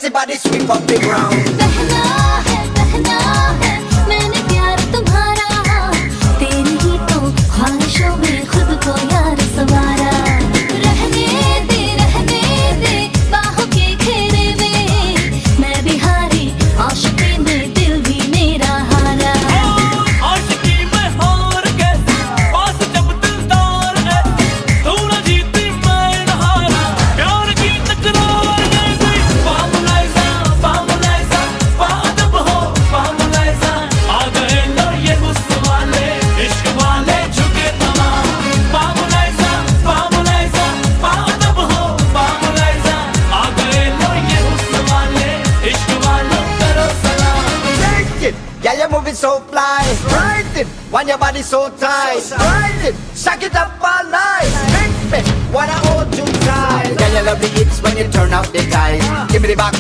sexy body sweep up the ground. कहना है मैंने प्यार तुम्हारा, तेरी ही तो ख्वाहिशों में खुद को यार सवारा। रहने दे बाहों के घेरे में, मैं भी हारी आशिकी में दिल भी मेरा हारा। आशिकी में हार कैसे, पास जब दिलदार है, तू न जीती मैं न हारा, प्यार की तकरार कैसे। पामुलाइजा पामुलाइजा बादब हो पामुलाइजा, आ गए लो ये गुस्से वाले इश्क वाले झुके तमाम। पामुलाइजा पामुलाइजा बादब हो पामुलाइजा, आ गए लो ये गुस्से वाले इश्क वालों करो सलाम। Shake it, yeah, you're moving so fly. Right it, when your body so tight. Right it, shake it up all night. Make me wanna hold you tight. Yeah, you love the hips when you turn out the tight. Give me the back.